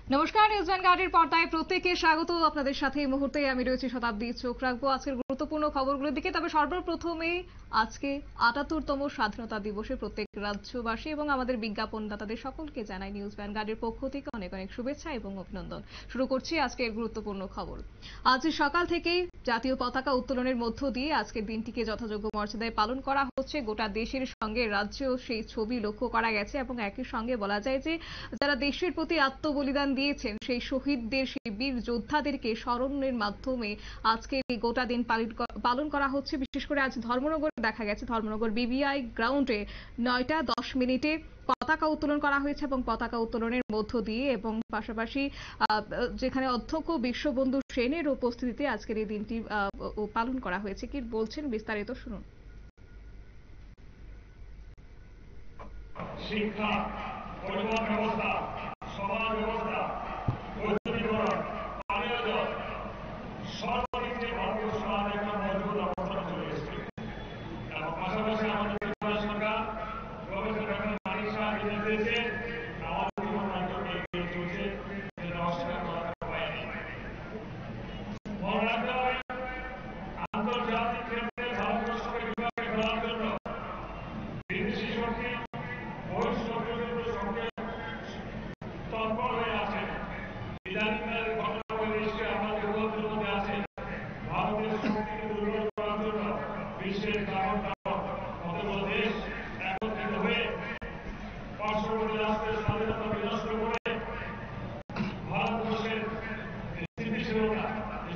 নমস্কার, নিউজ ভ্যানগার্ডের পর্দায় প্রত্যেককে স্বাগত। আপনাদের সাথে এই মুহূর্তে আমি রয়েছি শতাব্দী। চোখ রাখবো আজকের গুরুত্বপূর্ণ খবরগুলোর দিকে। তবে সর্বপ্রথমে আজকে ৭৮তম স্বাধীনতা দিবসে প্রত্যেক রাজ্যবাসী এবং আমাদের বিজ্ঞাপনদাতাদের সকলকে জানাই নিউজ ভ্যানগার্ডের পক্ষ থেকে অনেক অনেক শুভেচ্ছা এবং অভিনন্দন। শুরু করছি আজকের গুরুত্বপূর্ণ খবর। আজ সকাল থেকেই জাতীয় পতাকা উত্তোলনের মধ্য দিয়ে আজকের দিনটিকে যথাযোগ্য মর্যাদায় পালন করা হচ্ছে। গোটা দেশের সঙ্গে রাজ্যেও সেই ছবি লক্ষ্য করা গেছে এবং একই সঙ্গে বলা যায় যে যারা দেশের প্রতি আত্মবলিদান দিয়েছেন সেই শহীদদের, সেই বীর যোদ্ধাদেরকে স্মরণের মাধ্যমে আজকে এই গোটা দিন পালন করা হচ্ছে। বিশেষ করে আজ ধর্মনগরে দেখা গেছে, ধর্মনগর বিবিআই গ্রাউন্ডে ৯টা ১০ মিনিটে পতাকা উত্তোলন করা হয়েছে এবং পতাকা উত্তোলনের মধ্য দিয়ে এবং পাশাপাশি যেখানে অধ্যক্ষ বিশ্ববন্ধু সেনের উপস্থিতিতে আজকের এই দিনটি পালন করা হয়েছে। কি বলছেন বিস্তারিত শুনুন। শিক্ষা, পরিবহন ব্যবস্থা, সমাজ ব্যবস্থা, বৈদ্যুতিকরণ, পানীয় জল সর্বদিক থেকে ভারতীয় সমাজ একটা মজবুত অবস্থানে চলে এসেছে এবং পাশাপাশি আমাদের ত্রিপুরা সরকার প্রফেসর ডক্টর মানিক সাহা নির্দেশে আমাদের জীবন রাজ্যকে এগিয়ে চলছে, যেটা অস্বীকার করার উপায় নেই। মনে রাখতে হবে, আন্তর্জাতিক ক্ষেত্রে ভারতীয় সঙ্গে বিভাগে ফেলার জন্য বিদেশি শক্তি তৎপর হয়ে আছে। ইদানিংকালের ঘটনাবলী নিশ্চয়ই আমাদের উপলব্ধির মধ্যে আছে। ভারতের শক্তিকে দুর্বল করার জন্য বিশ্বের কতগুলো দেশ একত্রিত হয়ে পার্শ্ববর্তী রাষ্ট্রের স্বাধীনতা বিনষ্ট করে ভারতবর্ষের স্থিতিশীলতা,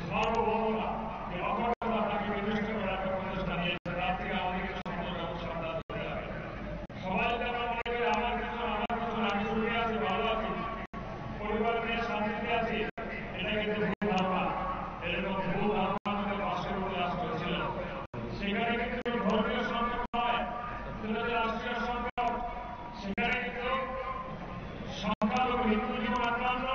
সার্বভৌমতা, অখণ্ডতা তাকে বিনষ্ট করার একটা প্রচেষ্টা নিয়েছে। তার থেকে আমাদেরকে সতর্ক এবং সাবধান হতে হবে। সবাই যদি আমরা মনে করি আমার কিছু আমি সুখে আছি, ভালো আছি, পরিবার নিয়ে শান্তিতে আছি, এটা কিন্তু ভুল ধারণা। এরকম ভুল ধারণা আমাদের পার্শ্ববর্তী রাষ্ট্র ছিল। সেখানে কিন্তু ধর্মীয় সংকট নয়, সেটা যে রাষ্ট্রীয় সংকট। সেখানে কিন্তু সংখ্যালঘু হিন্দু জীবন আক্রান্ত,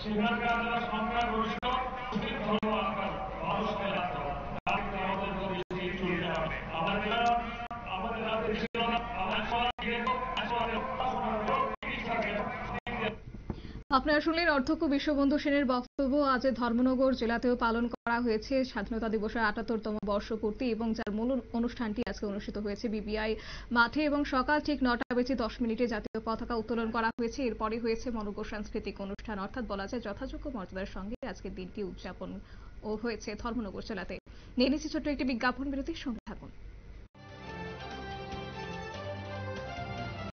সেখানকার যারা সংখ্যাগরিষ্ঠ মুসলিম ধর্ম আক্রান্ত, মানুষ মেলান্ত। তার কিন্তু আমাদের দৃষ্টি চলতে হবে। আমাদের রাজ্যে ছিল না, আমাদের আপনারা শুনলেন অধ্যক্ষ বিশ্ববন্ধু সেনের বক্তব্য। আজ ধর্মনগর জেলাতেও পালন করা হয়েছে স্বাধীনতা দিবসের ৭৮তম বর্ষপূর্তি এবং যার মূল অনুষ্ঠানটি আজকে অনুষ্ঠিত হয়েছে বিবিআই মাঠে এবং সকাল ঠিক ৯টা বেজে ১০ মিনিটে জাতীয় পতাকা উত্তোলন করা হয়েছে। এরপরে হয়েছে মনোজ্ঞ সাংস্কৃতিক অনুষ্ঠান, অর্থাৎ বলা যায় যথাযোগ্য মর্যাদার সঙ্গে আজকের দিনটি উদযাপন হয়েছে ধর্মনগর জেলাতে। নিয়ে নিচ্ছি ছোট্ট একটি বিজ্ঞাপন বিরতির সঙ্গে থাকুন।